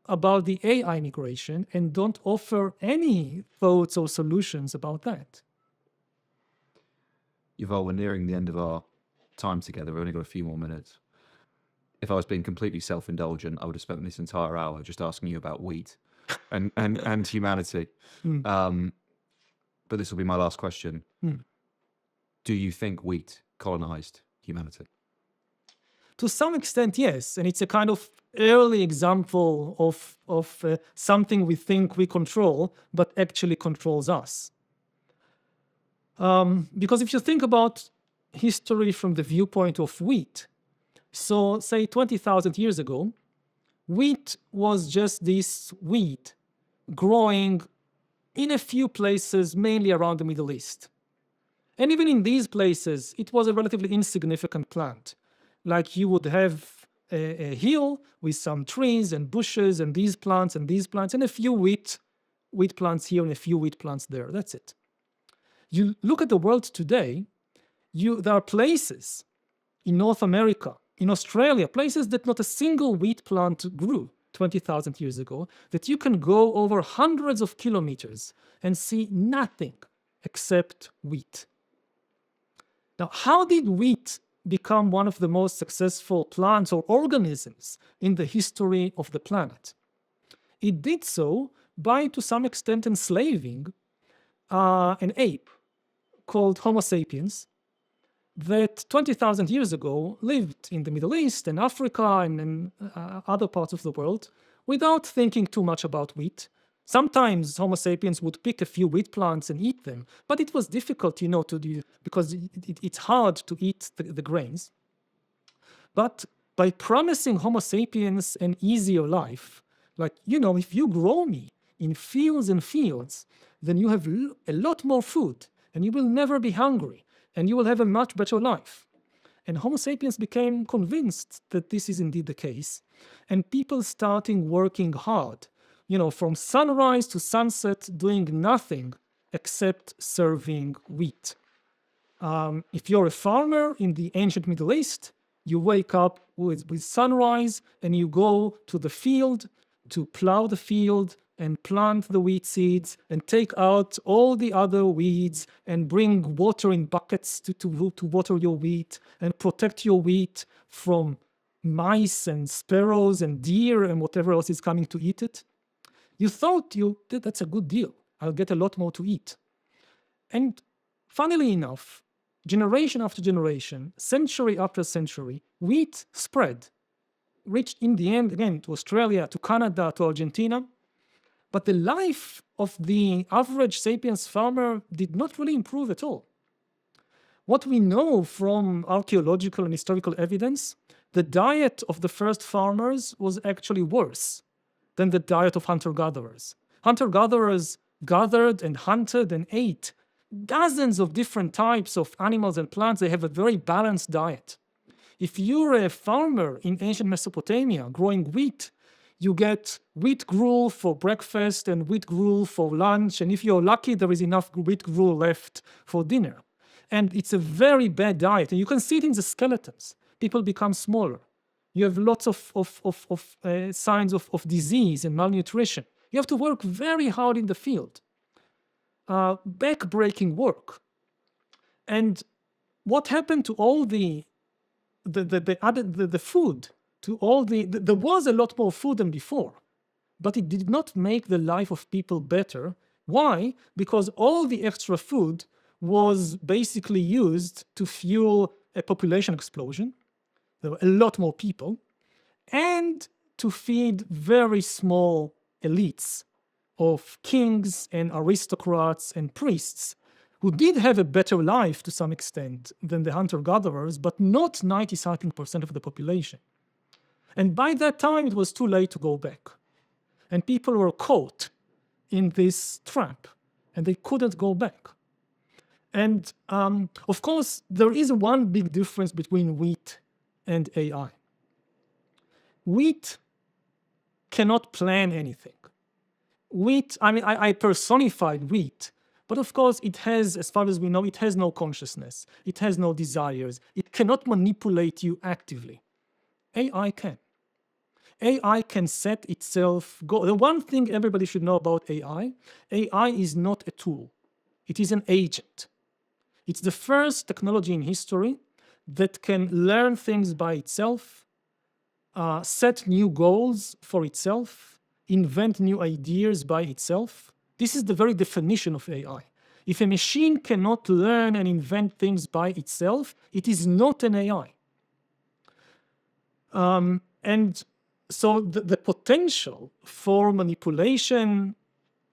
about the AI immigration and don't offer any thoughts or solutions about that. Yuval, we're nearing the end of our time together. We've only got a few more minutes. If I was being completely self-indulgent, I would have spent this entire hour just asking you about wheat and humanity. But this will be my last question. Do you think wheat colonized humanity? To some extent, yes. And it's a kind of early example of something we think we control, but actually controls us. Because if you think about history from the viewpoint of wheat, so say 20,000 years ago, wheat was just this wheat growing in a few places, mainly around the Middle East. And even in these places, it was a relatively insignificant plant. Like you would have a hill with some trees and bushes and these plants and a few wheat plants here and a few wheat plants there. That's it. You look at the world today, there are places in North America, in Australia, places that not a single wheat plant grew 20,000 years ago, that you can go over hundreds of kilometers and see nothing except wheat. Now, how did wheat become one of the most successful plants or organisms in the history of the planet? It did so by, to some extent, enslaving an ape called Homo sapiens that 20,000 years ago lived in the Middle East and Africa and other parts of the world without thinking too much about wheat. Sometimes Homo sapiens would pick a few wheat plants and eat them, but it was difficult, to do because it's hard to eat the grains. But by promising Homo sapiens an easier life, like, if you grow me in fields and fields, then you have a lot more food and you will never be hungry and you will have a much better life. And Homo sapiens became convinced that this is indeed the case, and people starting working hard, from sunrise to sunset, doing nothing except serving wheat. If you're a farmer in the ancient Middle East, you wake up with sunrise and you go to the field to plow the field and plant the wheat seeds and take out all the other weeds and bring water in buckets to water your wheat and protect your wheat from mice and sparrows and deer and whatever else is coming to eat it. You thought that's a good deal. I'll get a lot more to eat. And funnily enough, generation after generation, century after century, wheat spread, reached in the end, again, to Australia, to Canada, to Argentina. But the life of the average sapiens farmer did not really improve at all. What we know from archaeological and historical evidence, the diet of the first farmers was actually worse than the diet of hunter-gatherers. Hunter-gatherers gathered and hunted and ate dozens of different types of animals and plants. They have a very balanced diet. If you're a farmer in ancient Mesopotamia growing wheat, you get wheat gruel for breakfast and wheat gruel for lunch, and if you're lucky, there is enough wheat gruel left for dinner. And it's a very bad diet, and you can see it in the skeletons. People become smaller. You have lots of signs of disease and malnutrition. You have to work very hard in the field. Back-breaking work. And what happened to all the food? There was a lot more food than before, but it did not make the life of people better. Why? Because all the extra food was basically used to fuel a population explosion. There were a lot more people, and to feed very small elites of kings and aristocrats and priests who did have a better life to some extent than the hunter-gatherers, but not 90-something% of the population. And by that time, it was too late to go back. And people were caught in this trap, and they couldn't go back. And of course, there is one big difference between wheat and AI. Wheat cannot plan anything. Wheat, I personified wheat, but of course it has, as far as we know, it has no consciousness. It has no desires. It cannot manipulate you actively. AI can. AI can set itself go. The one thing everybody should know about AI is not a tool. It is an agent. It's the first technology in history that can learn things by itself, set new goals for itself, invent new ideas by itself. This is the very definition of AI. If a machine cannot learn and invent things by itself, it is not an AI. And so the potential for manipulation,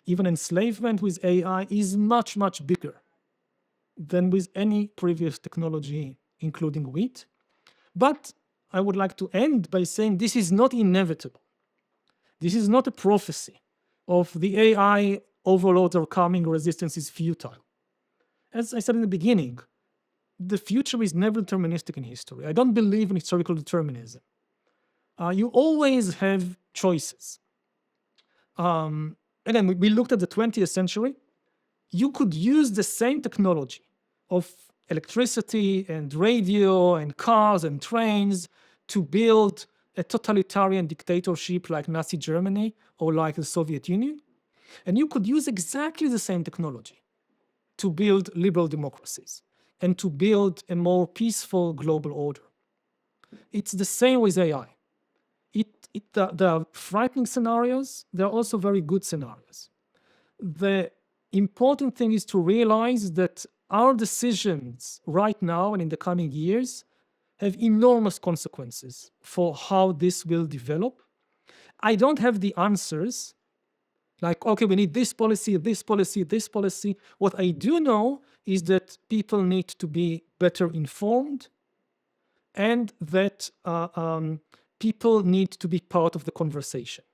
even enslavement with AI, is much, much bigger than with any previous technology, including wheat. But I would like to end by saying this is not inevitable. This is not a prophecy of the AI overlords are coming, resistance is futile. As I said in the beginning, the future is never deterministic in history. I don't believe in historical determinism. You always have choices. Again, we looked at the 20th century. You could use the same technology of electricity and radio and cars and trains to build a totalitarian dictatorship like Nazi Germany or like the Soviet Union, and you could use exactly the same technology to build liberal democracies and to build a more peaceful global order. It's the same with AI. There are frightening scenarios. There are also very good scenarios. The important thing is to realize that our decisions right now and in the coming years have enormous consequences for how this will develop. I don't have the answers, like, okay, we need this policy, this policy, this policy. What I do know is that people need to be better informed and that people need to be part of the conversation.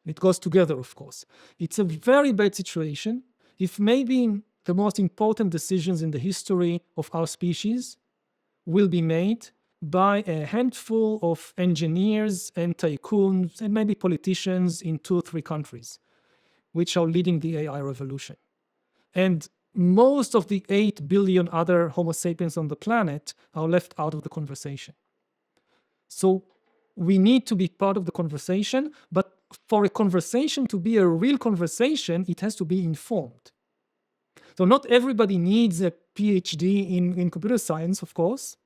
It goes together, of course. It's a very bad situation if maybe the most important decisions in the history of our species will be made by a handful of engineers and tycoons and maybe politicians in 2 or 3 countries, which are leading the AI revolution. And most of the 8 billion other Homo sapiens on the planet are left out of the conversation. So we need to be part of the conversation, but for a conversation to be a real conversation, it has to be informed. So not everybody needs a PhD in computer science, of course,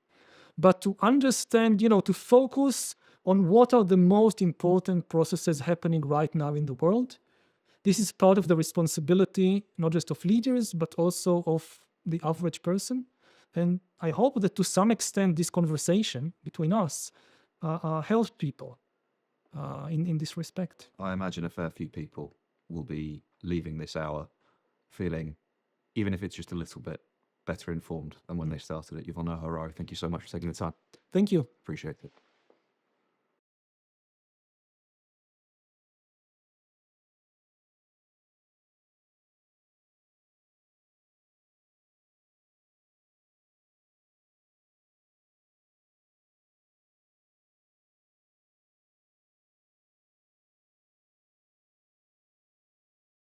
but to understand, to focus on what are the most important processes happening right now in the world. This is part of the responsibility, not just of leaders, but also of the average person. And I hope that to some extent, this conversation between us helps people in this respect. I imagine a fair few people will be leaving this hour feeling, even if it's just a little bit, better informed than when they started it. Yuval Noah Harari, thank you so much for taking the time. Thank you. Appreciate it.